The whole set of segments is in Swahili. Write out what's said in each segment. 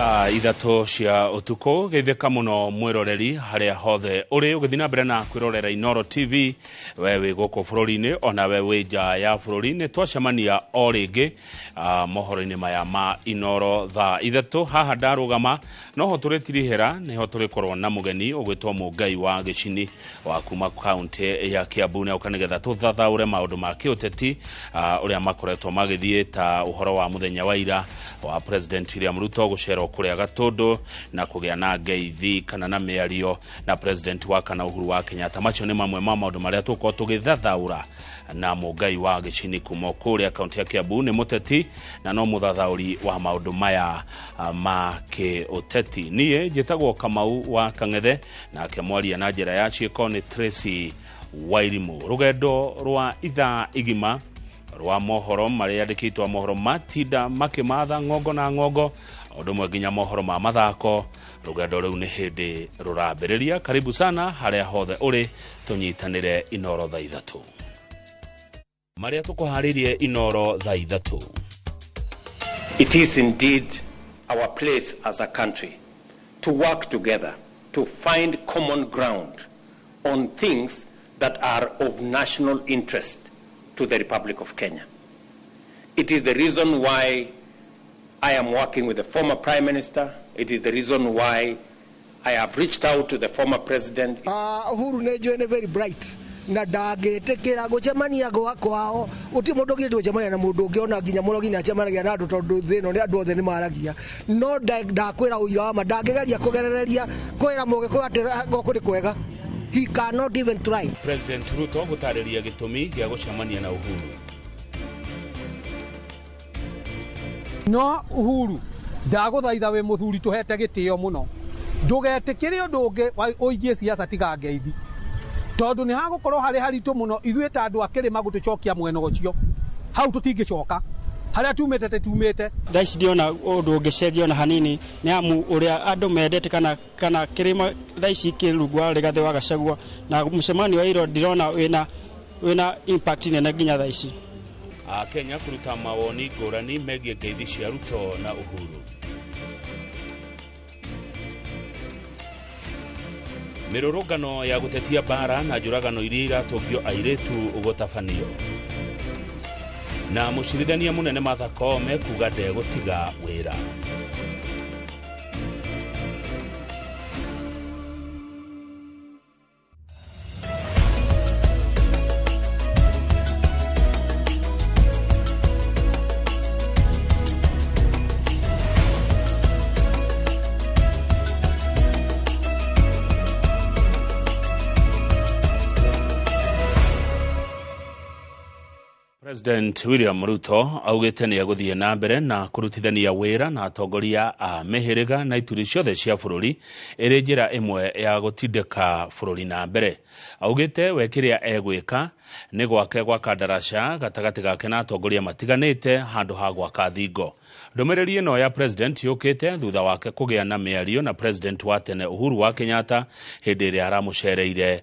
Ithato cia utuko geitheka muno mwiroreri haria hothe uri ugithina mbere na kwirorera Inoro TV wewe goko bururi-ini ona wewe nja ya bururi-ini twacemania o ringi mohoro-ini maya ma Inoro tha ithato haha ndarugama noho turitirihera niho turikorwo na mugeni ugwitwo Mungai wa Gicini wa kuma county ya Kiambu na ukanigetha tuthathaure maundu ma kiuteti uria makoretwo magithie ta uhoro wa muthenya wa ira wa President William Ruto gucera kuria Gatundu na kugia na ngeithi kana na miario na President wa kana Uhuru wa Kenyatta. Macio ni mamwe ma maundu maria tuko tugithathaura na Mungai wa Gicini kuma kuria county ya Kiambu ni muteti na no muthathauri wa maundu maya ma kiuteti. Nie njitagwo Kamau wa Kang'ethe na kemwaria na njira ya ciiko ni Tracy Wairimu. Rugendo rwa itha igima rwa mohoro maria yandikitwo mohoro matinda makimatha ngongo na ngongo undu mwe nginya mohoro ma mathako. Rugendo riu ni hindi rurambiriria. Karibu sana haria hothe uri tunyitanire Inoro tha ithatu maria tukuharirie Inoro tha ithatu. It is indeed our place as a country to work together to find common ground on things that are of national interest to the Republic of Kenya. It is the reason why I am working with the former Prime Minister. It is the reason why I have reached out to the former President. Uhuru Nejo is very bright. Na ndagetekera gucemania kwao uti mundu ngi ndugecemania na mundu ungi ona nginya muno nginya acemanagia na andu tondu thino ni andu othe ni maragia no ndakwira uira wa ma ndangegeria kugerereria kwira muge kwatira gokuri kwega. He cannot even try. President Ruto gutariria gitumi gia gucemania na Uhuru. No Uhuru ndaguthaitha we muthuri tuhete gitio muno ndugetikire undu ungi uigie siasa tiga ngeithi tondu ni hagukorwo hari haritu muno ithuĩ ta andu akirima gutucokia mwena ucio hau tutingicoka haria tumite thaici ndiona undu ungicenjia na hanini ni amu uria andu mendete kana kirima thaici kirugwa Rigathi wa Gachagua na mucemani wa iro ndirona wina impact nene nginya thaici. Kenya kuruta mawoni ngurani megie ngeithi cia Ruto na Uhuru. Mirurungano ya gutetia bara na njuragano iria iratungio airetu ugutafanio. Na mucirithania munene Martha Koome kuga ndegutiga wira. President William Ruto augite ni aguthie na mbere na kurutithania wira na atongoria a mihiriga na ituri ciothe cia bururi iri njira imwe ya gutindika bururi na mbere. Augite wekiria egwika ni gwake gwa kandarasha gatagati gake na atongoria matiganite handu ha gwaka thingo. Ndumiriri ino ya President yukite thutha wake kugia na miario na President wa tene Uhuru wa Kenyatta hindi iria aramucereire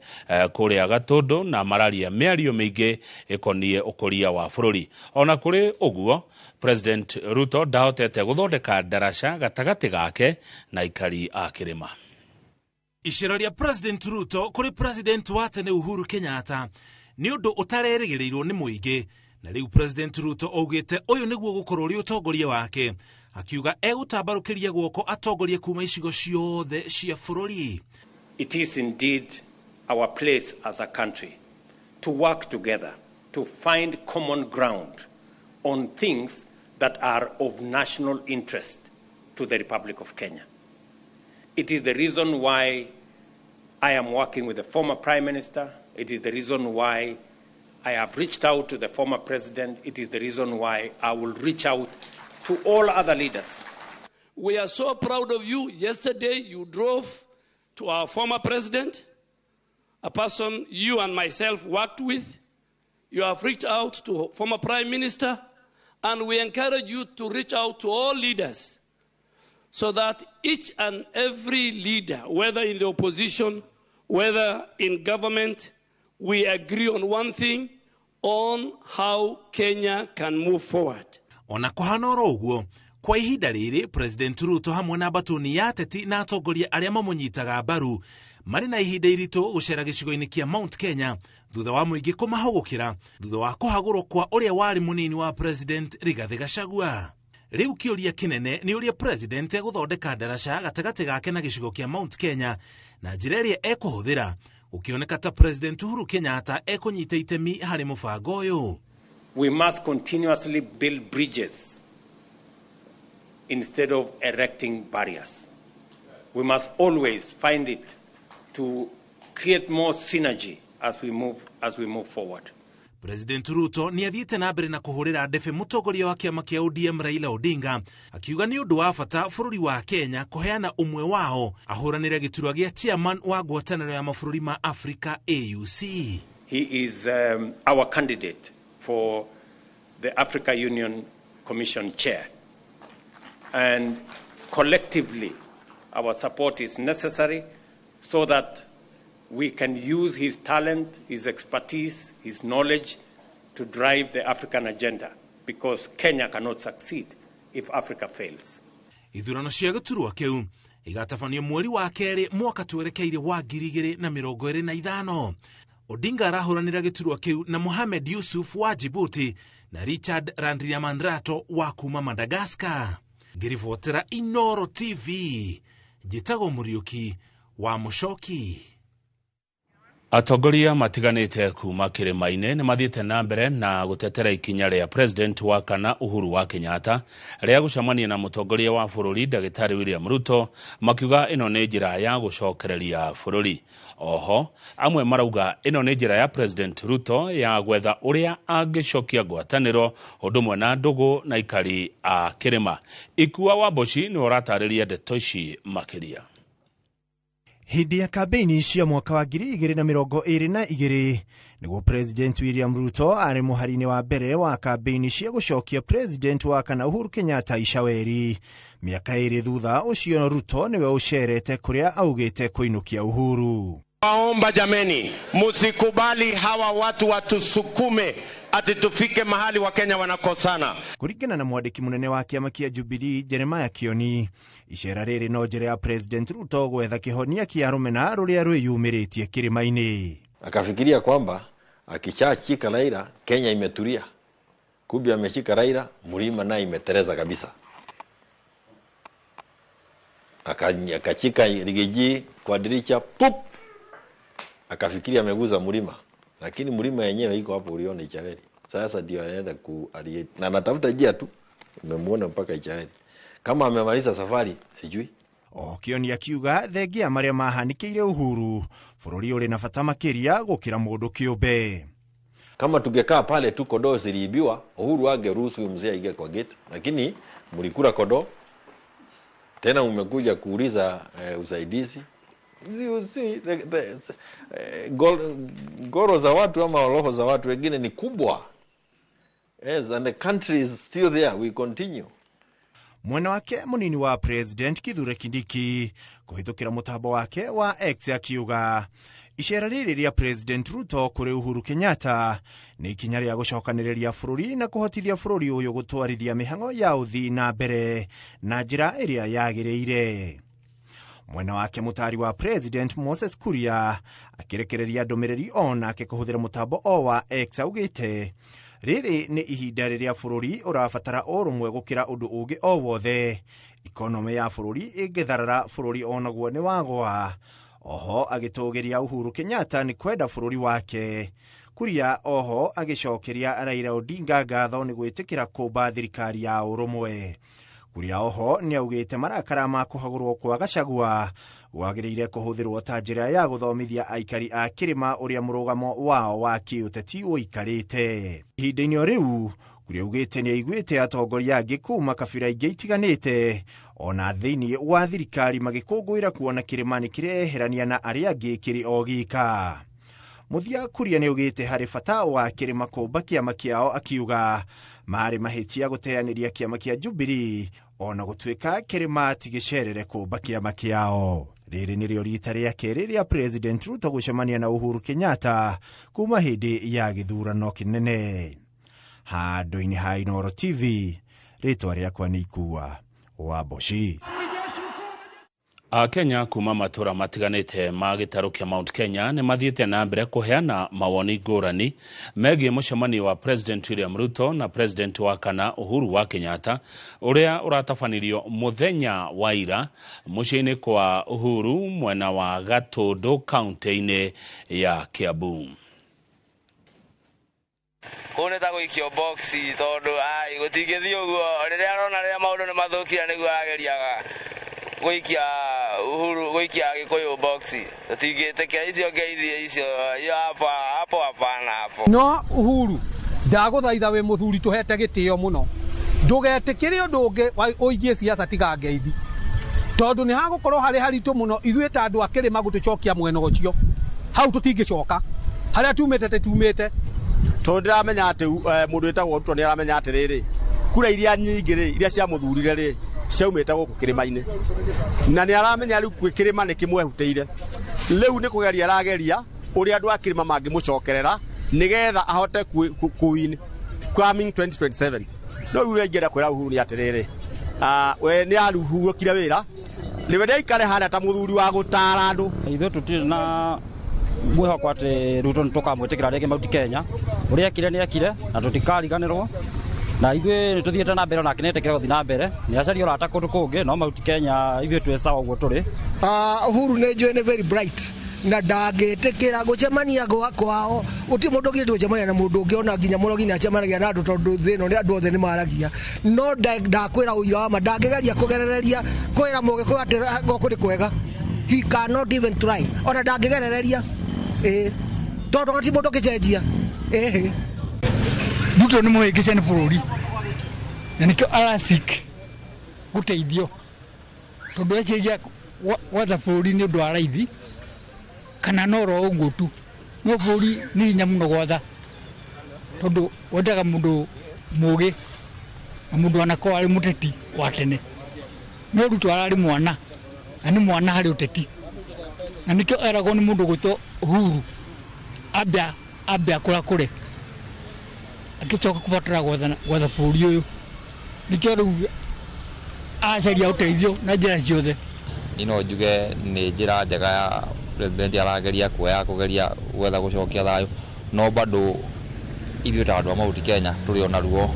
kuria Gatundu na mararia miario mingi ikonie ukuria wa bururi. Ona kuri uguo President Ruto ndahotete guthondeka ndarasha gatagati gake na ikari a kirima. Icera ria President Ruto kuri President wa tene Uhuru Kenyatta ni undu utarerigiriirwo ni muingi na riu President Ruto augite uyu niguo gukorwo ri utongoria wake akiuga egutambarukiria guoko atongorie kuma icigo ciothe cia bururi. It is indeed our place as a country to work together to find common ground on things that are of national interest to the Republic of Kenya. It is the reason why I am working with the former Prime Minister. It is the reason why I have reached out to the former President. It is the reason why I will reach out to all other leaders. We are so proud of you. Yesterday you drove to our former President, a person you and myself worked with. You have reached out to former Prime Minister, and we encourage you to reach out to all leaders so that each and every leader, whether in the opposition, whether in government, we agree on one thing, on how Kenya can move forward. Ona kuhana uguo Kwa ihinda rĩrĩ, President Ruto hamwe na batoni ya ateti na atongoria arĩa mamũnyitaga mbaru marĩ na ihinda iritũ gũcera gĩcigo-inĩ kĩa Mount Kenya thutha wa mũingĩ kũmahũgũkĩra thutha wa kũhagũrwo kwa ũrĩa warĩ mũnini wa President Rigathi Gachagua. Rĩu kĩũria kĩnene nĩ ũrĩa President egũthondeka ndaraca gatagatĩ gake na gĩcigo kĩa Mount Kenya na njĩra ĩrĩa ekũhũthĩra gũkĩoneka ta President Uhuru Kenyatta ekũnyita itemi harĩ mũbango ũyũ. We must continuously build bridges instead of erecting barriers. We must always find it to create more synergy as we move forward. President Ruto nĩ athiĩte na mbere na kũhũrĩra ndebe mũtongoria wa kĩama kĩa ODM Raila Odinga akiuga nĩ ũndũ wa bata bũrũri wa Kenya kũheana ũmwe wao ahũranĩre gĩturwa gĩa chairman wa ngwatanĩro ya mabũrũri ma Africa AUC. He is our candidate for the Africa Union Commission chair, and collectively our support is necessary so that we can use his talent, his expertise, his knowledge to drive the African agenda, because Kenya cannot succeed if Africa fails. Ithurano cia gĩturwa kĩu igatabanio mweri wa kerĩ mwaka twerekeire wa 2025. Odinga arahũranĩra gĩturwa kĩu na Mohamed Yusuf wa Djibouti na Richard Randriamandrato wa kuma Madagascar. Ngĩribotera Inooro TV, Njĩtagwo Mũriũki wa Mũchoki. Atongoria matiganĩte kuma kĩrĩma-inĩ nĩ mathiĩte na mbere na gũtetera ikinya rĩa President wa kana Uhuru wa Kenyatta rĩa gũcemania na mũtongoria wa bũrũri Ndagĩtarĩ William Ruto, makiuga ĩno nĩ njĩra ya gũcokereria bũrũri. Oho, amwe marauga ĩno nĩ njĩra ya President Ruto ya gwetha ũrĩa angĩcokia ngwatanĩro ũndũ ũmwe na ndũgũ na ikari a kĩrĩma. Ikua wa Boshi nĩ ũratarĩria ndeto ici makĩria. Hindi ya kampeni cia mwaka wa 2022 nĩguo President William Ruto arĩ mũhari-inĩ wa mbere wa kampeni cia gũcokia President wa kana Uhuru Kenyatta icaweri. Miaka ĩrĩ thutha ũcio Ruto nĩwe ũcerete kũrĩa augĩte kũinũkia Uhuru. Waomba jameni, musikubali hawa watu watusukume ati tufike mahali wa Kenya wanakosana. Kũringana na mwandĩki mũnene wa kĩama kĩa Jubilee Jeremiah Kioni, icera rĩrĩ no njĩra ya President Ruto gwetha kĩhonia kĩa rũmena rũrĩa rwĩyumĩrĩtie kĩrĩma-inĩ. Akafikiria kwamba akishashika Raila Kenya imetulia. Kumbe ameshika Raila mlima na imetereza kabisa. Akachika Rigiji kwa dirisha pup. Akafikiria ameguza mlima, lakini mlima yenyewe iko hapo uliona Ichaweri. Sasa ndio anaenda na anatafuta njia tu, umemuona mpaka Ichaweri. Kama amemaliza safari sijui. Kioni akiuga thengia marĩa mahanĩkĩire Uhuru bũrũri ũrĩ na bata makĩria gũkĩra mũndũ kĩũmbe. Kama tungekaa pale tu kodoo ziliibiwa, Uhuru angeruhusu mzee aingie kwa gate, lakini mlikula kodoo. Tena umekuja kuuliza usaidizi. Goro za watu ama roho za watu wengine ni kubwa. Yes, and the country is still there. We continue. Mwena wake munini wa President Kithure Kindiki kũhĩtũkĩra mũtambo wake wa X akiuga icera rĩrĩ rĩa President Ruto kũrĩ Uhuru Kenyatta nĩ ikinya rĩa gũcokanĩrĩria bũrũri na kũhotithia bũrũri ũyũ gũtwarithia mĩhang'o ya ũthii na mbere na njĩra ĩrĩa yagĩrĩire. Mwena wake mũtari wa President Moses Kuria akĩrekereria ndũmĩrĩri onake kũhũthĩra mũtambo o wa X augĩte rĩrĩ nĩ ihinda rĩrĩa bũrũri ũrabatara ũrũmwe gũkĩra ũndũ ũngĩ o wothe. Ikonomi ya bũrũri ĩngĩtharara bũrũri onaguo nĩ wagwa. Oho agĩtũgĩria Uhuru Kenyatta nĩ kwenda bũrũri wake. Kuria oho agĩcokeria Raila Odinga ngatho nĩ gwĩtĩkĩra kũmba thirikari ya ũrũmwe. Kuria oho nĩ augĩte marakara ma kũhagũrwo kwa Gachagua wagĩrĩire kũhũthĩrwo ta njĩra ya gũthomithia aikari a kĩrĩma ũrĩa mũrũgamo wao wa kĩũteti ũikarĩte. Ihinda-inĩ o rĩu Kuria augĩte nĩ aiguĩte atongoria angĩ kuma kabira ingĩ itiganĩte ona thĩinĩ wa thirikari magĩkũngũĩra kuona kĩrĩma nĩ kĩreherania na arĩa angĩ kĩrĩ o gĩka. Muthia Kuria nĩ augĩte harĩ bata wa kĩrĩma kũmba kĩama kĩao akiuga marĩ mahĩtia gũteanĩria kĩama kĩa Jubilee ona gũtuĩka kĩrĩma tigĩcerere kũmba kĩama kĩao. Rĩrĩ nĩrĩo rita rĩa kerĩ rĩa President Ruto gũcemania na Uhuru Kenyatta kuma hĩndĩ ya gĩthurano kĩnene. Handũ-inĩ ha Inooro TV, ritwa rĩakwa nĩ Ikua wa Boshi. Kenya kuma matura matiganite ma gĩtarũ kĩa Mount Kenya nĩ mathiĩte na mbere kũheana mawoni ngũrani megiĩ mũcemanio wa President William Ruto na President wa kana Uhuru wa Kenyatta ũrĩa ũratabanirio mũthenya wa ira mũciĩ-inĩ kwa Uhuru mwena wa Gatũndũ kaunti-inĩ ya Kiambu. Kone ta gũikio boxi tondũ gũtingĩthiĩ ũguo rĩrĩa arona rĩrĩa maũndũ nĩ mathũkire nĩguo arageriaga gũikia Gĩkũyũ boxi tũtingĩtĩkia icio ngeithie icio hapo hapana hapo. No Uhuru ndagũthaitha wĩ mũthuri tũhete gĩtĩo mũno ndũgetĩkĩre ũndũ ũngĩ ũigie siasa tiga ngeithi tondũ nĩ hagũkorwo harĩ haritũ mũno ithuĩ ta andũ a Kĩrĩma gũtũcokia mwena ũcio hau tũtingĩcoka harĩa tumĩte tondũ ndĩramenya atĩ mũndũ wĩtagwo Ruto nĩ aramenya atĩrĩrĩ kura iria nyingĩ rĩ iria cia mũthurire rĩ ciaumĩte gũkũ Kĩrĩma-inĩ na nĩ aramenya rĩu Kĩrĩma nĩ kĩmwehutĩire rĩu nĩ kũgeria arageria ũrĩa andũ a Kĩrĩma mangĩmũcokerera nĩgetha ahote kuwin coming 2027 no rĩu ingĩenda kwĩra Uhuru nĩ atĩrĩrĩ we nĩ aruhurũkire wĩra nĩ wenda ikare hana ta mũthuri wa gũtara andũ ithuĩ tũtirĩ na mwĩhoko atĩ Ruto nĩ tũkamwĩtĩkĩra rĩngĩ Mount Kenya ũrĩa ekire nĩ ekire na tũtikariganĩrwo na ithuĩ nĩ tũthiĩte na mbere onake nĩetĩkĩra gũthiĩ na mbere nĩ acaria ũrata kũndũ kũngĩ no Mount Kenya ithuĩ twĩ sawa ũguo tũrĩ. Uhuru nĩ njũĩ nĩ very bright na ndangĩtĩkĩra gũcemania kwao ũti mũndũ ũngĩ gũcemania na mũndũ ũngĩ ona nginya mũno nginya acemanagia na andũ tondũ thĩ ĩno nĩ andũ othe nĩ maragia no ndakwĩra ũira wa ma ndangĩgeria kũgerereria kwĩra mũgĩkũyũ atĩ gũkũ nĩ kwega he cannot even try ona ndangĩgerereria tondũ ti mũndũ ũngĩcenjia Ruto nĩ mũhĩngĩce nĩ bũrũri na nĩkĩo arasik gũteithio tondũ eciria gwatha bũrũri nĩ ũndũ wa raithi kana no ro ũguo tu no bũrũri nĩ hinya mũno gwatha tondũ wendaga mũndũ mũgĩ na mũndũ anakorwo arĩ mũteti wa tene no Ruto ararĩ mwana na nĩ mwana harĩ ũteti na nĩkĩo eragwo nĩ mũndũ gwĩtwo Uhuru ambia kũre akicoka kubatara gwatha bũrũri ũyũ nĩkĩo rĩu acaria ũteithio na njĩra ciothe. No njuge nĩ njĩra njega ya president arageria kũgeria gwetha gũcokia thayũ no bado ithuĩ ta andũ a Mount Kenya tũrĩ ona ruo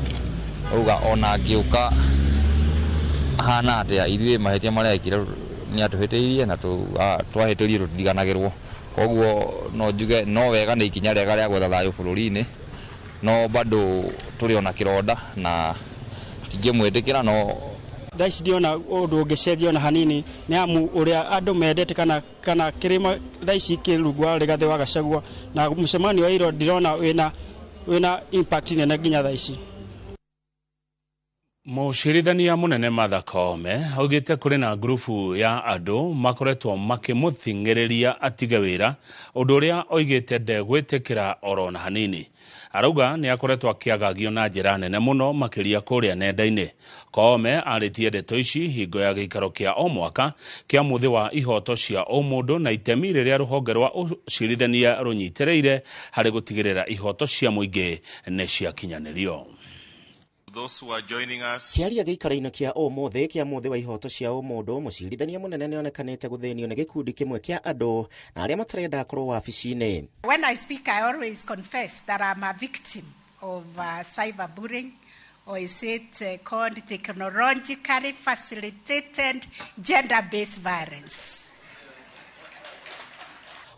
auga ona ngĩũka hana atĩa ithuĩ mahĩtia marĩa ekire nĩ atũhĩtĩirie na twahĩtĩirie tũtiganagĩrwo koguo no njuge no wega nĩ ikinya rĩega rĩa gwetha thayũ bũrũri-inĩ no bado tũrĩ ona kĩronda na tũtingĩmwĩtĩkĩra no thaici ndiona ũndũ ũngĩcenjia ona hanini nĩ amu ũrĩa andũ mendete kana Kĩrĩma thaici kĩrungu wa Rigathĩ wa Gachagua na mũcemanio wa iro ndirona wĩna impact nene nginya thaici. Mũcirithania mũnene Martha Koome augĩte kũrĩ na grupu ya andũ makoretwo makĩmũthing'ĩrĩria atige wĩra ũndũ ũrĩa oigĩte ndegwĩtĩkĩra oro na hanini. Arauga nĩ akoretwo akĩagagio na njĩra nene mũno makĩria kũrĩa nenda-inĩ. Koome arĩtie ndeto ici hingo ya gĩikaro kĩa o mwaka kĩa mũthĩ wa ihoto cia o mũndũ na itemi rĩrĩa rũhonge rwa ũcirithania rũnyitĩrĩire harĩ gũtigĩrĩra ihoto cia mũingĩ nĩ ciakinyanĩrio. Kĩaria gĩikaro-inĩ kĩa ũmũthĩ kĩa mũthĩ wa ihoto cia ũmũndũ mũcirithania mũnene nĩ onekanĩte gũthĩnio nĩ gĩkundi kĩmwe kĩa andũ na arĩa matarenda akorwo wabici-inĩ. When I speak, I always confess that I'm a victim of cyberbullying, or is it called technologically facilitated gender-based violence.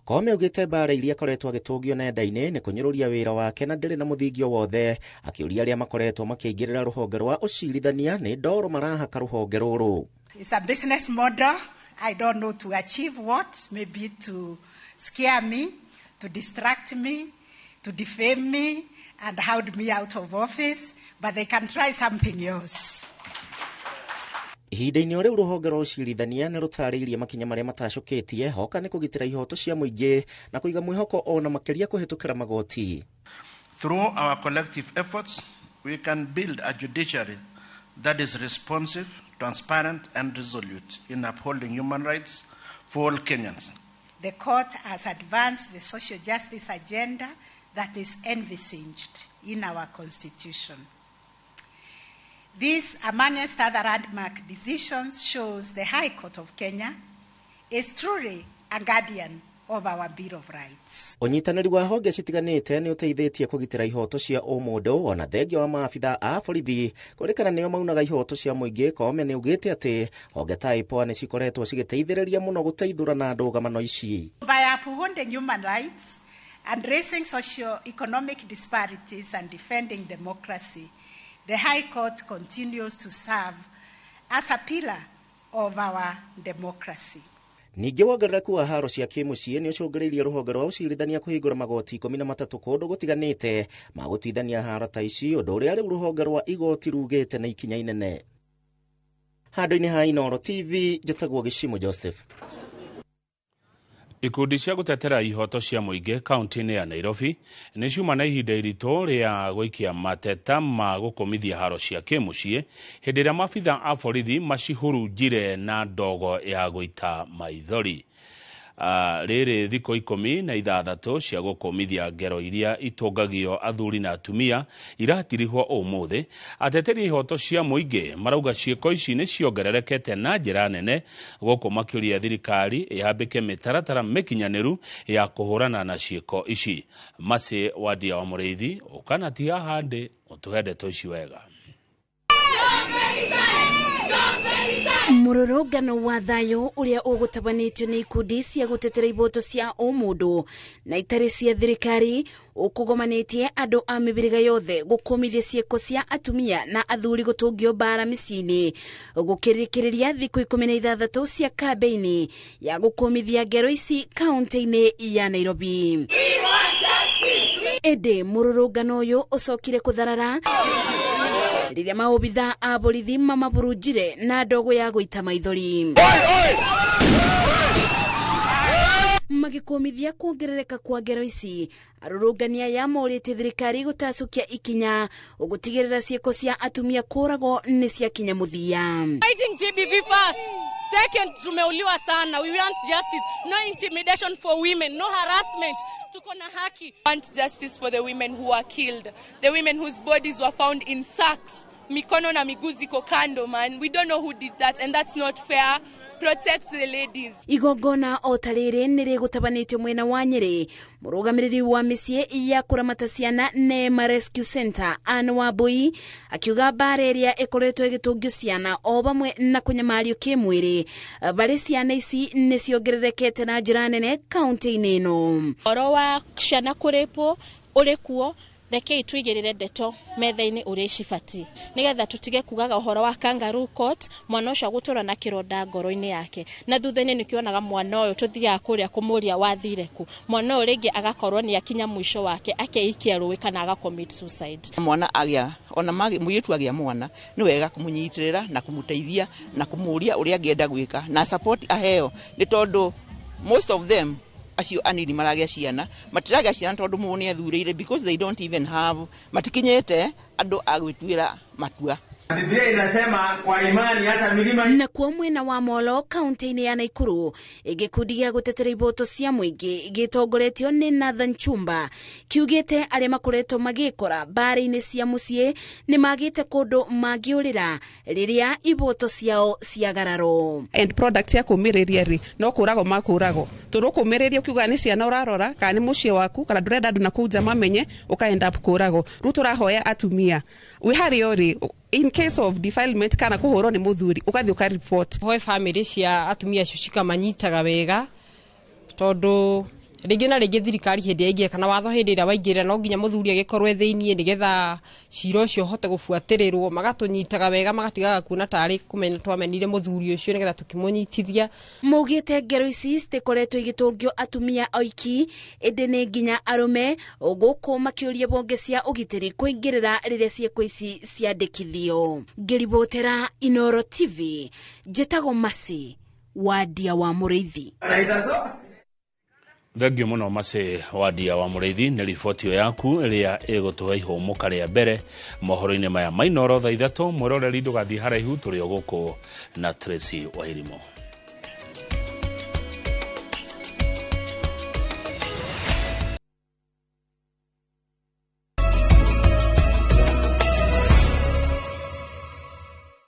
Koome augĩte mbara iria akoretwo agĩtũngio nenda-inĩ nĩ kũnyũrũria wĩra wake na ndĩrĩ na mũthingio wothe akĩũria arĩa makoretwo makĩingĩrĩra rũhonge rwa ũcirithania nĩ ndoro marahaka rũhonge rũrũ. It's a business model. I don't know to achieve what, maybe to scare me, to distract me, to defame me and hold me out of office, but they can try something else. Ihinda-inĩ rĩu rũhonge rwa ũcirithania nĩ rũtarĩirie makinya marĩa matacũkĩtie hoka nĩ kũgitĩra ihoto cia mũingĩ na kũiga mwĩhoko ona makĩria kũhĩtũkĩra magoti. Through our collective efforts, we can build a judiciary that is responsive, transparent and resolute in upholding human rights for all Kenyans. The court has advanced the social justice agenda that is envisaged in our constitution. This, amongst other landmark decisions, shows the High Court of Kenya is truly a guardian of our Bill of Rights. Unyitanĩri wa honge citiganĩte nĩ ũteithĩtie kũgitĩra ihoto cia ũmũndũ ona thengia wa maabitha a borithi kũrĩkana nĩo maunaga ihoto cia mũingĩ. Koome nĩ ugĩte atĩ honge ta IPOA nĩ cikoretwo cigĩteithĩrĩria mũno gũteithũrana ndũgamano ici. By upholding human rights and raising socio-economic disparities and defending democracy, the High Court continues to serve as a pillar of our democracy. Ningĩ wongerereku wa haro cia kĩmũciĩ nĩ ũcũngĩrĩirie rũhonge rwa ũcirithania kũhingũra magoti 13 kũndũ gũtiganĩte ma gũtuithania haro ta ici, ũndũ ũrĩa rĩu rũhonge rwa igoti rugĩte na ikinya inene. Handũ-inĩ ha Inooro TV, njĩtagwo Gĩcimo Joseph. Ikundi cia gutetera ihoto cia muingi kaunti-inĩ ya Nairobi nĩ ciuma na ihinda iritũ rĩa gũikia mateta ma gũkomithia haro cia kĩmũciĩ hĩndĩ ĩrĩa maabitha a borithi macihurunjire na ndogo ya gũita maithori. Rĩrĩ thikũ 16 cia gũkomithia ngero iria itongagio athuri na atumia iratirihwo ũmũthĩ. Ateteri ihoto cia muingi marauga ciĩko ici nĩ ciongererekete na njĩra nene, gũkũ makĩũria thirikari ĩhambĩke mĩtaratara mĩkinyanĩru ya kũhũrana na ciĩko ici. Mase Wadia wa Mũrĩithi ũkanati haha ndĩ ũtũhende toici wega. Mũrũrũngano wa thayũ ũrĩa ũgũtabanĩtio nĩ ikundi cia gũtetera ihoto cia ũmũndũ na itarĩ cia thirikari ũkũgomanĩtie andũ a mĩbĩrĩga yothe gũkomithia ciĩko cia atumia na athuri gũtũngio bara mĩciĩ-inĩ, gũkĩrĩkĩrĩria thikũ 16 cia kambeini ya gũkomithia ngero ici kaunti-inĩ ya Nairobi. Ĩndĩ mũrũrũngano ũyũ ũcokire kũtharara rĩrĩa maobitha a borithi mamaburunjire na ndogo ya gũita maithori. Magĩkomithia kuongerereka kwa ngero ici, arũrũngania ya morĩtie thirikari gũtacũkia ikinya ũgũtigĩrĩra ciĩko cia atumia kũragwo nĩ ciakinya mũthia. Fighting GBV first. Second, tumeuliwa sana. We want justice. No intimidation for women. No harassment. Tuko na haki. We want justice for the women who were killed. The women whose bodies were found in sacks. Mikono na miguu ziko kando, man. We don't know who did that, and that's not fair. Protect the ladies. Igongona o tarĩrĩ nĩ rĩgũtabanĩtio mwena wa Nyeri. Mũrũgamĩrĩri wa mĩciĩ ya kũramata ciana Neema Rescue Center Anne Wambui akiuga bara ĩrĩa ĩkoretwo ĩgĩtũngio ciana o bamwe na kũnyamario kĩmwĩrĩ barĩ ciana ici nĩ ciongererekete na njĩra nene kaunti-inĩ ĩno. Ũhoro wa ciana kũrĩpwo ũrĩ kuo, reke itwigirire ndeto metha-inĩ ũrĩa cibati nigetha tutige kugaga ũhoro wa kangaroo court, mwana ũcio gũtũra na kĩronda ngoro-inĩ yake, na thutha-inĩ nĩkĩonaga mwana ũyũ tuthiaga kũrĩa kũmũria wathire ku, mwana ũyũ rĩngĩ agakorwo nĩ akinya mũico wake akeikia rũĩ kana agacommit suicide. Mwana agĩa ona mũirĩtu agĩa mwana nĩ wega kũmũnyitĩrĩra na kũmũteithia na kũmũria ũrĩa angĩenda gwĩka na support aheo, nĩ tondũ most of them acio anini maragĩa ciana matiragĩa ciana tondũ mũndũ nĩ athurĩire, because they don't even have matikinyĩte andũ a gwĩtuĩra matua. Biblia inasema kwa imani hata milima. Na kwa mwena wa Molo kaunti-inĩ ya Naikuru gĩkundi gĩa gũtetera ihoto cia mũingĩ gĩtongoretio nĩ Nathan Chumba kiugĩte arĩa makoretwo magĩkora bara-inĩ cia mũciĩ nĩ magĩte kũndũ mangĩũrĩra rĩrĩa ihoto ciao ciagararo. End product ya kũmĩrĩria ri no kũragwo makũragwo tũrũkũmĩrĩria ukiuga nĩ ciana ũrarora kana nĩ mũciĩ waku kana ndũrenda andũ na kũnja mamenye ũkaenda kũragwo. Rĩu tũrahoya atumia wĩ harĩa ũrĩ, in case of defilement kana kuhoro ni muthuri ukathi uka report hoye family cia atumia acio cikamanyitaga wega tondu rĩngĩ na rĩngĩ thirikari hĩndĩ ĩngĩ kana watho hĩndĩ ĩrĩa waingĩrĩra no nginya mũthuri agĩkorwo thĩiniĩ nĩgetha cira ũcio hote gũbuatĩrĩrwo, magatũnyitaga wega magatigaga kuona tarĩ kũmenya twamenire mũthuri ũcio nĩgetha tukĩmũnyitithia. Maugĩte ngero ici citikoretwo igĩtũngio atumia oiki, ĩndĩ nĩ nginya arũme gũkũ makĩũria bonge cia ũgitĩri kũingĩrĩra rĩrĩa ciĩko ici ciandĩkithio. Ngĩribotera Inooro TV, njĩtagwo Mase Wadia wa Mũrĩithi. Thengio mũno Mase Wadia wa Mũrĩithi nĩ riboti yaku ĩrĩa ĩgũtũhe ihũmũka rĩa mbere mohoro-inĩ maya ma Inooro thaa 3. Mwĩroreri ndũgathiĩ haraihu, tũrĩ o gũkũ na Tracy Wairimo.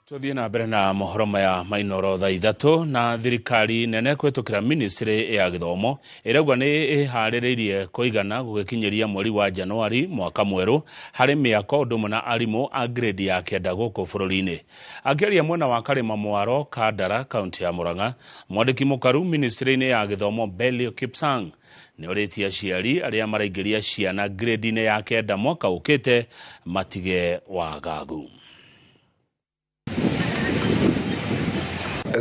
Tuthie na mbere na mohoro maya mainoro thaa ithatu na thirikari nene kwetukira ministry ya githomo irauga ni ihaririirie kuigana gugikinyiria mweri wa Januari mwaka mweru hari miako ndumu na arimu a grade ya kenda guku bururi-ini. Akiaria mwena wa Karima Mwaro Kandara kaunti ya Murang'a, mwandiki mukaru ministry-ini ya githomo Belio Kipsang ni uritie aciari aria maraingiria ciana grade-ini ya kenda mwaka ukite matige wagagu.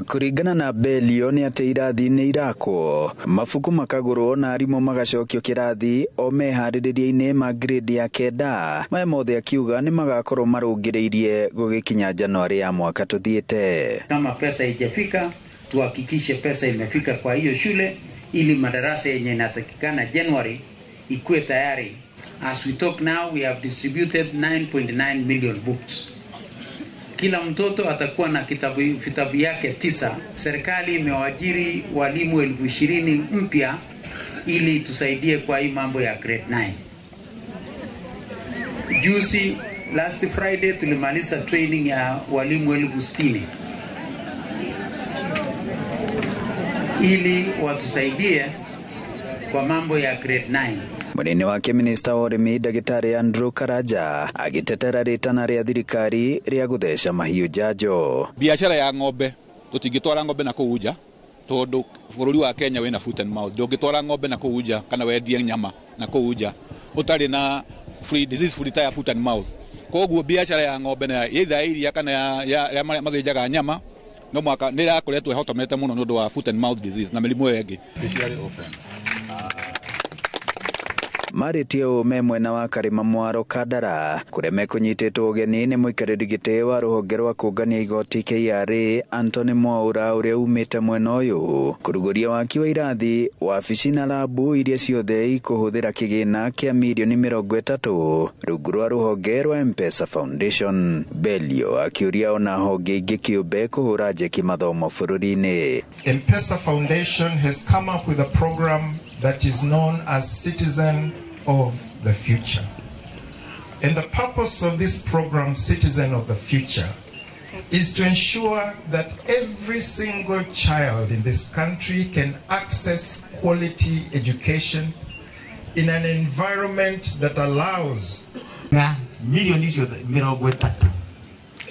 Kuringana na Belio ni ati irathi ni irakwo mafuku makagurwo na arimu magacokio kirathi o mehaririria-ini ma grade ya kenda maya mothe akiuga ni magakorwo marungiriirie gugikinya Januari ya mwaka tuthiete. Kama pesa haijafika tuhakikishe pesa imefika kwa hiyo shule ili madarasa yenye inatakikana January ikuwe tayari. As we talk now, we have distributed 9.9 million books. Kila mtoto atakuwa na vitabu yake 9. Serikali imewajiri walimu 20,000 mpya ili tusaidie kwa hii mambo ya grade 9. Juzi last Friday tulimaliza training ya walimu 60,000 ili watusaidie kwa mambo ya grade 9. Munene wake Minister wa Urimi Dagitari Andrew Karaja agitetera ritana ria thirikari ria guthesha mahiu njanjo. Biashara ya ng'ombe tutingitwara ng'ombe na kuuja tondu bururi wa Kenya wina foot and mouth. Ndungitwara ng'ombe na kuuja kana wendie nyama na kuuja utari na free disease free tire foot and mouth. Koguo biashara ya ng'ombe na either iria kana ya mathijaga nyama no mwaka ni rakoretwo ihotomete muno nundu wa foot and mouth disease na mirimu yengi. Maritie ume mwena wa Karima Mwaro Kandara kuria mekunyititwo ugeni ni muikariri giti wa ruhonge rwa kungania igoti KRA Anthony Mwaura uria umite mwena uyu kuruguria waki wa irathi wabici na labu iria ciothe ikuhuthira kigina kia milioni 30 rungu rwa ruhonge rwa M-Pesa Foundation. Belio akiuria ona honge ingi kiumbe kuhura njeki mathomo bururi-ini. M-Pesa Foundation has come up with a program that is known as Citizen of the Future. And the purpose of this program, Citizen of the Future, is to ensure that every single child in this country can access quality education in an environment that allows milioni hizo 30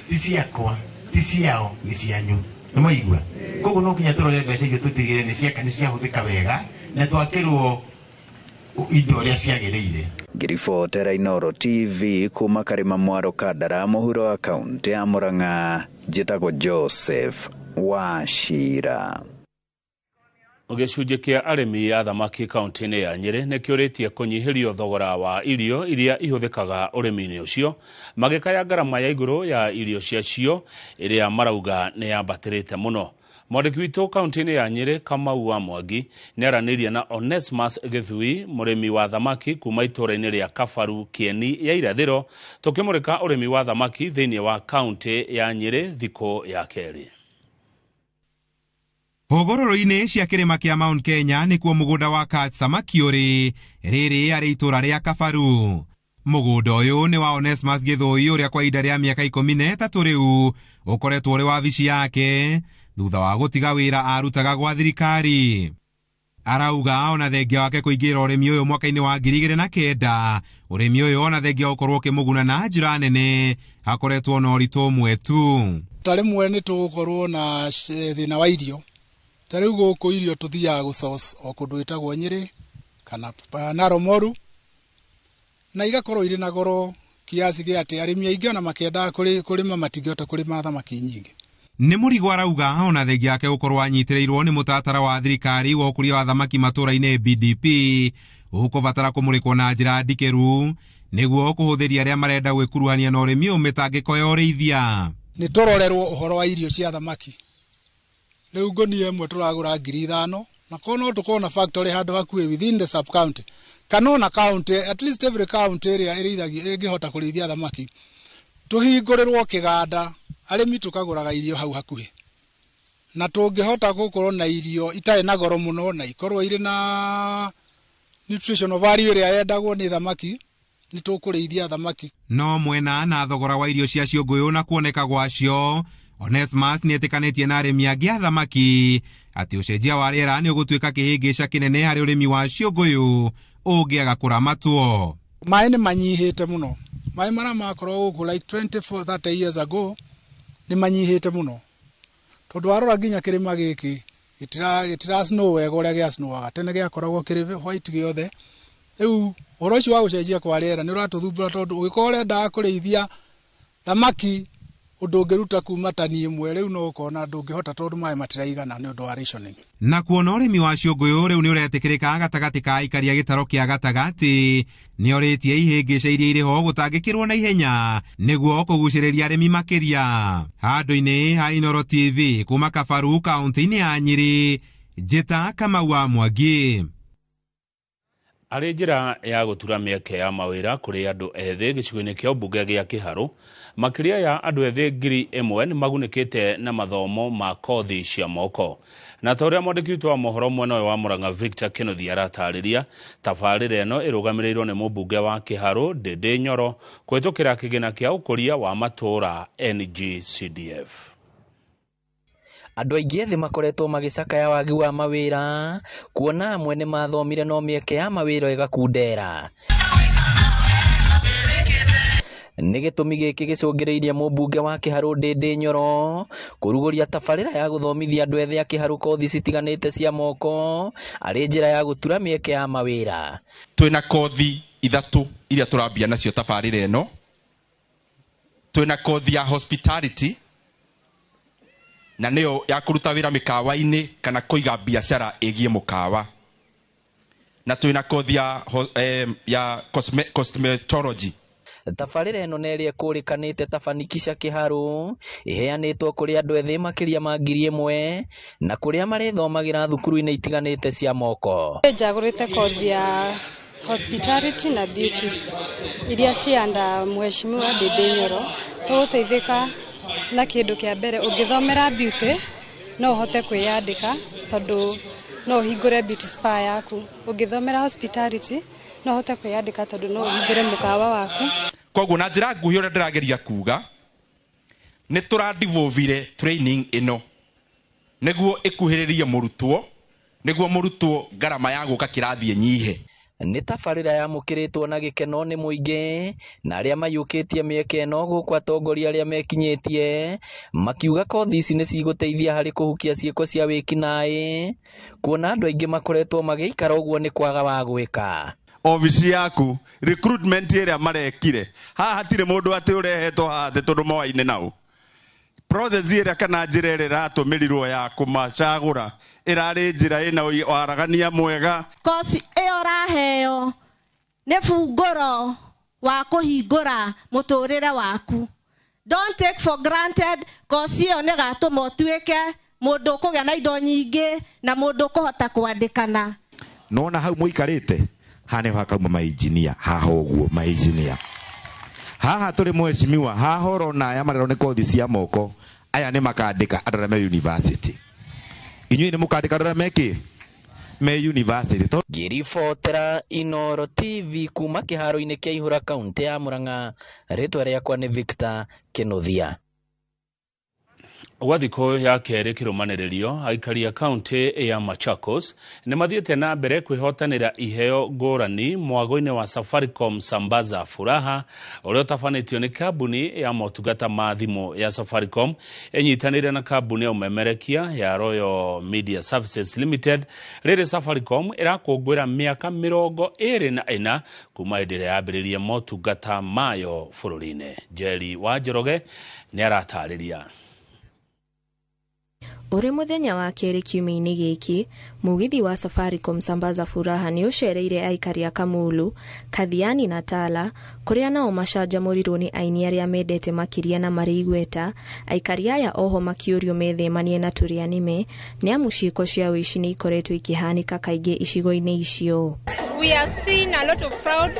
tisi yakwa tisi yao ni cianyu nimoigwa koguo no kinya turore mbeca icio tutigire ni cia huthika wega na twakirwo indo ria ciagirire. Ngiribotera Inoro TV kuma Karima Mwaro Kandara muhuro wa kaunti ya Murang'a, njitagwo Joseph Wachira. Gicunjĩ kia arimi a thamaki kaunti-ini ya Nyeri ni kiuritie kunyihirio thogora wa irio iria ihuthikaga urimi-ini ucio magikaya ngarama ya iguru ya irio ciacio iria marauga ni yambatirite muno. Mwandiki witu kaunti-ini ya Nyeri Kamau wa Mwangi ni aranirie na Onesmus Githui murimi wa thamaki kuma itura-ini ria Kabaru Kieni ya irathiro tukimurika urimi wa thamaki thiini wa kaunti ya Nyeri thiko ya keri. Hogororo-ini cia kirima kia Mount Kenya nikuo mugunda wa Kat Samaki uri riri ari itura ria Kabaru. Mugunda uyu ni wa Onesmus Githui uria kwa ihinda ria miaka 13 riu ukoretwo uri wabici yake thutha wa gutiga wira arutaga gwa thirikari. Arauga ona thengia wake kuingira urimi uyu mwaka-ini wa 2009 urimi uyu ona thengia ukorwo kimuguna na njira nene hakoretwo na uritu umwe tu. Tarimwe ni tugukorwo na thina wa irio. Tariu guku irio tuthiaga gusource o kundu itagwo Nyeri kana Narok Moru na igakorwo iri na goro kiasi gia ati arimi aingi ona makenda kurima matingihota kurima thamaki nyingi. Ni murigo arauga ona thengia yake gukorwo anyitirirwo ni mutatara wa thirikari wa ukuria wa thamaki matura-ini BDP ukubatara kumurikwo na njira ndikeru niguo kuhuthiria aria marenda gwikuruhania na urimi umitangiko ya urithia. Ni turorerwo uhoro wa irio cia thamaki. Riu ngoni emwe turagura 5,000 na kono tukona factory handu hakuhi within the sub county kana county, at least every county area irithagia ingihota kurithia thamaki tuhingurirwo kiganda arimi tukaguraga irio hau hakuhi na tungihota gukorwo na irio itari na goro muno na ikorwo iri na nutritional value ria yendagwo ni thamaki ni tukurithia thamaki. No mwena na thogora wa irio cia cionguyu na kuoneka gwacio Onesmus nĩetĩkanĩtie na arĩmi angĩ a thamaki atĩ ũcenjia wa rĩera nĩ ũgũtuĩka kĩhĩngĩca kĩnene harĩ ũrĩmi wa ciũngũyũ ũngĩaga kũramatwo. Maĩ nĩ manyihĩte mũno. Maĩ marĩa makorwo gũkũ like 24-30 years ago nĩ manyihĩte mũno. Tondũ warora nginya kĩrĩma gĩkĩ gĩtira snow wega ũrĩa gĩa snowaga. Tene gĩakoragwo kĩrĩ white gĩothe. Rĩu ũhoro ũcio wa gũcenjia kwa rĩera nĩ ũratũthumbũra tondũ ũngĩkorwo ũrenda kũrĩithia thamaki ũndũ ũngĩruta kuma tani ĩmwe rĩu no ũkona ndũngĩhota tondũ maĩ matiraigana nĩ ũndũ wa rationing. Na kuona ũrĩmi wa ciũngũyũ rĩu nĩ ũretĩkĩrĩka gatagatĩ ka aikari a gĩtaro kĩa gatagatĩ nĩ orĩtie ihĩngĩca iria irĩ ho gũtangĩkĩrwo na ihenya nĩguo kũgucĩrĩria arĩmi makĩria. Handũ-inĩ ha Inooro TV kuma Kabaru kaunti-inĩ ya Nyĩrĩ, Njĩta Kamau wa Mwangi. Arĩ njĩra ya gũtura mĩeke ya mawĩra kũrĩ andũ ethĩ gĩcigo-inĩ kĩa ũmbunge gĩa Kĩharũ, makĩria ya andũ ethĩ 1,000 nĩ magunĩkĩte na mathomo ma kothi cia moko. Na ta ũrĩa mwandĩki witũ wa mohoro mwena wa Murang'a Victor Kĩnuthia aratarĩria, tabarĩra ĩno ĩrũgamĩrĩirwo nĩ mũmbunge wa Kĩharũ Ndĩndĩ Nyoro kũhĩtũkĩra kĩgĩna kĩa ũkũria wa matũũra NGCDF. Andũ aingĩ ethĩ makoretwo magĩcakaya wagi wa mawĩra, kuona amwe nĩ mathomire no mĩeke ya mawĩra ĩgakundera. Nĩ gĩtũmi gĩkĩ gĩcũngĩrĩirie mũmbunge wa Kĩharũ Ndĩndĩ Nyoro kũrugũria tabarĩra ya gũthomithia andũ ethĩ a Kĩharũ kothi citiganĩte cia moko arĩ njĩra ya gũtura mĩeke ya mawĩra. Twĩna kothi 3 iria tũrambia nacio tabarĩra ĩno. Twĩna kothi ya hospitality na nĩyo ya kũruta wĩra mĩkawa-inĩ kana kũiga biacara ĩgiĩ mũkawa. Na twĩna kothi ya cosmetology. Tabarĩra ĩno nĩ ĩrĩa ĩkũrĩkanĩte Tafanikisha Kĩharũ ĩheanĩtwo kũrĩ andũ ethĩ makĩria ma 1,000 na kũrĩa marĩthomagĩra thukuru-inĩ itiganĩte cia moko. Njagũrĩte kothi ya hospitality na beauty iria cianda Mheshimiwa Ndĩndĩ Nyoro. Tũgũteithĩka na kĩndũ kĩa mbere, ũngĩthomera beauty no ũhote kwĩyandĩka tondũ no ũhingũre beauty spa yaku. Ũngĩthomera hospitality no ũhote kwĩyandĩka tondũ no ũhingũre mũkawa waku. Koguo na njĩra nguhĩ ũrĩa ndĩrageria kuga nĩ tũradivovire training ĩno nĩguo ĩkuhĩrĩrie mũrutwo, nĩguo mũrutwo ngarama ya gũka kĩrathi ĩnyihe. Nĩ tabarĩra yamũkĩrĩtwo na gĩkeno nĩ mũingĩ na arĩa mayũkĩtie mĩeke ĩno gũkũ atongoria arĩa mekinyĩtie makiuga kothi ici nĩ cigũteithia harĩ kũhukia ciĩko cia wĩkinaĩ, kuona andũ aingĩ makoretwo magĩikara ũguo nĩ kwaga wa gwĩka. Obici yaku recruitment ĩrĩa marekire haha hatirĩ mũndũ atĩ ũrehetwo haha thĩ tondũ moaine nao. Process ĩrĩa kana njĩra ĩrĩa ĩratũmĩrirwo ya kũmacagũra ĩrarĩ njĩra ĩna waragania mwega. Kosi ĩyo raheo nĩ bungũro wa kũhingũra mũtũrĩre waku. Don't take for granted kosi ĩyo nĩ gatũma ũtuĩke mũndũ ũkũgĩa na indo nyingĩ na mũndũ ũkũhota kwandĩkana. Nona hau mũikarĩte hane hakauma mainjinia haha ũguo mainjinia. Haha tũrĩ Mheshimiwa haha ũrona aya marero nĩ kothi cia moko, aya nĩ makandĩka andũ arĩa me university. Inyuĩ nĩ mũkandĩka andũ arĩa mekĩ me university. Ngĩribotera Inooro TV kuma kĩharo-inĩ kĩa Ihũra kaunti ya Murang'a, rĩtwa rĩakwa nĩ Victor Kĩnuthia. Gwa thikũ ya kerĩ kĩrũmanĩrĩrio, aikari a kaunti ya Machakos nĩ mathiĩte na mbere kwĩhotanĩra iheo ngũrani mwago-inĩ wa Safaricom Sambaza Furaha ũrĩa ũtabanĩtio nĩ kambuni ya motungata ma thimũ ya Safaricom ĩnyitanĩire na kambuni ya umemerekia ya Royal Media Services Limited. Rĩrĩ Safaricom ĩrakũngũĩra mĩaka 24 kuma hĩndĩ ĩrĩa yambĩrĩirie motungata mayo bũrũri-inĩ. Jerry wa Njoroge nĩ aratarĩria. Ore muthenya wa kerĩ kiumia-inĩ gĩkĩ, mũgithi wa Safaricom Sambaza Furaha nĩ ũcereire aikari a Kamulu, Kathiani na Tala, kũrĩa nao macanjamũrirwo nĩ aini arĩa mendete makĩria na marĩ igweta. Aikari aya oho makĩũrio methemanie na tũrĩa nĩme, nĩ amu ciĩko cia ũici nĩ ikoretwo ikĩhanĩka kaingĩ icigo-inĩ icio. We have seen a lot of fraud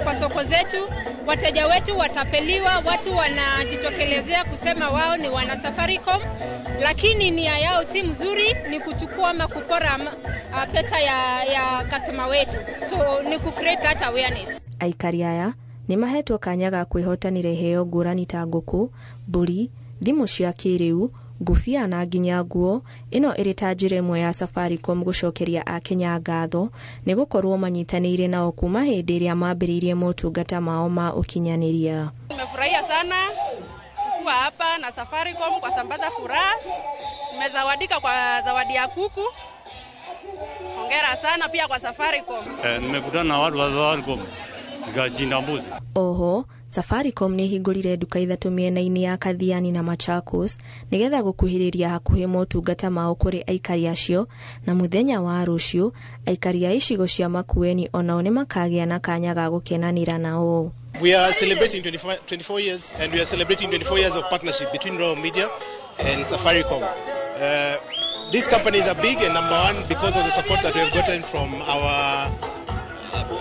kwa soko zetu. Wateja wetu watapeliwa, watu wanajitokelezea kusema wao ni wana Safaricom, lakini nia yao si mzuri, ni kuchukua ama kupora pesa ya customer wetu. So ni ku-create that awareness. Aikari aya nĩ mahetwo kanya ga kwĩhotanĩra iheo ngũrani ta ngũkũ, mbũri, thimu cia kĩrĩu, ngũbia na nginya nguo. Ĩno ĩrĩ ta njĩra ĩmwe ya Safaricom gũcokeria Akenya ngatho nĩ gũkorwo manyitanĩire nao kuma hĩndĩ ĩrĩa mambĩrĩirie motungata mao ma ũkinyanĩria. Nimefurahia sana kuwa hapa na Safaricom kwa sambaza furaha. Nimezawadika kwa zawadi ya kuku. Hongera sana pia kwa Safaricom. Nimekutana na watu wa Safaricom nikachinda mbuzi. Oho, Safaricom nĩ hingũrire nduka ithatũ mĩena-inĩ ya Kathiani na Machakos nĩgetha gũkuhĩrĩria hakuhĩ motungata mao kũrĩ aikari acio, na mũthenya wa rũciũ aikari a icigo cia Makueni onao nĩ makagĩa na kanya ga gũkenanĩra nao. We are celebrating 24 years and we are celebrating 24 years of partnership between Royal Media and Safaricom. These companies are big and number one because of the support that we have gotten from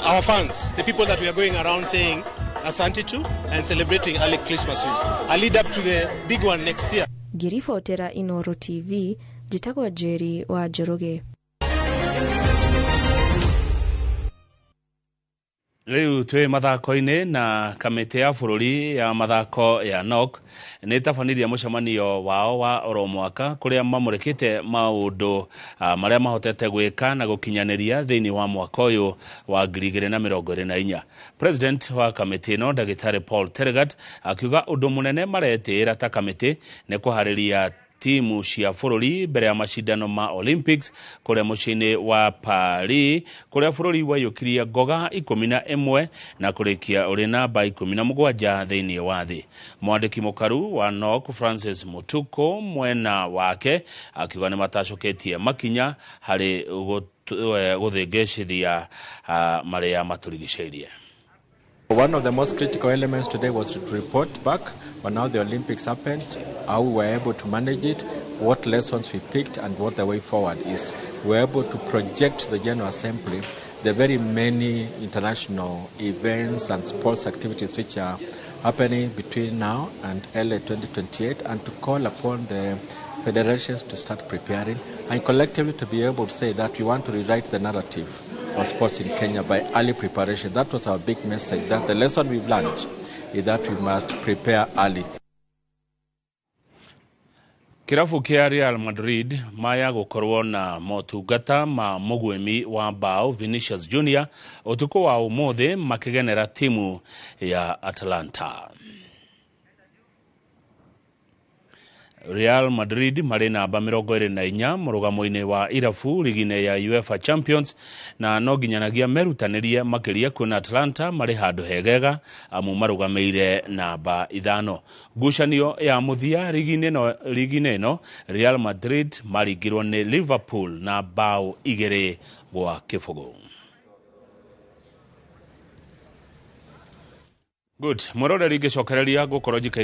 our fans, the people that we are going around saying Asante to and celebrating early Christmas week. I'll lead up to the big one next year. Ngiribotera Inooro TV, njĩtagwo Jerry wa Njoroge. Rĩu twĩ mathako-inĩ na kamĩtĩ ya bũrũri ya mathako ya NOC nĩ tabanirie mũcemanio wao wa oro mwaka kũrĩa mamũrĩkĩte maũndũ marĩa mahotete gwĩka na gũkinyanĩria thĩinĩ wa mwaka ũyũ wa 2024. President wa kamĩtĩ ĩno Ndagĩtarĩ Paul Tergat akiuga ũndũ mũnene maretĩĩra ta kamĩtĩ nĩ kũharĩria timu cia bũrũri mbere ya macindano ma Olympics kũrĩa mũciĩ-inĩ wa Paris kũrĩa bũrũri waiyũkirie ngoga 11 na kũrĩkia ũrĩ namba 17 thĩinĩ wa thĩ. Mwandĩki mũkaru wa NOC Francis Mutuko mwena wake akiuga nĩ matacoketie makinya harĩ gũthĩngĩcithia marĩa matũrigicĩirie. One of the most critical elements today was to report back on how the Olympics happened, how we were able to manage it, what lessons we picked, and what the way forward is. We were able to project to the General Assembly the very many international events and sports activities which are happening between now and early 2028, and to call upon the federations to start preparing and collectively to be able to say that we want to rewrite the narrative of sports in Kenya by early preparation. That was our big message, that the lesson we've learned is that we must prepare early. Kirabu kia Real Madrid maya gũkorwo na motungata ma mũgwĩmi wa bao Vinicius Junior ũtukũ wa ũmũthĩ makĩgenera timu ya Atalanta. Real Madrid marĩ namba 24 mũrũgamo-inĩ wa irabu ligine ya UEFA Champions na no nginyanagia merutanĩrie makĩria kuona Atlanta marĩ handũ hegega amu marũgamĩire namba 5. Ngucanio ya mũthia ligine ĩno Real Madrid maringirwo nĩ Liverpool na bao 2-0. Good, mũroreri ngĩcokereria gũkorwo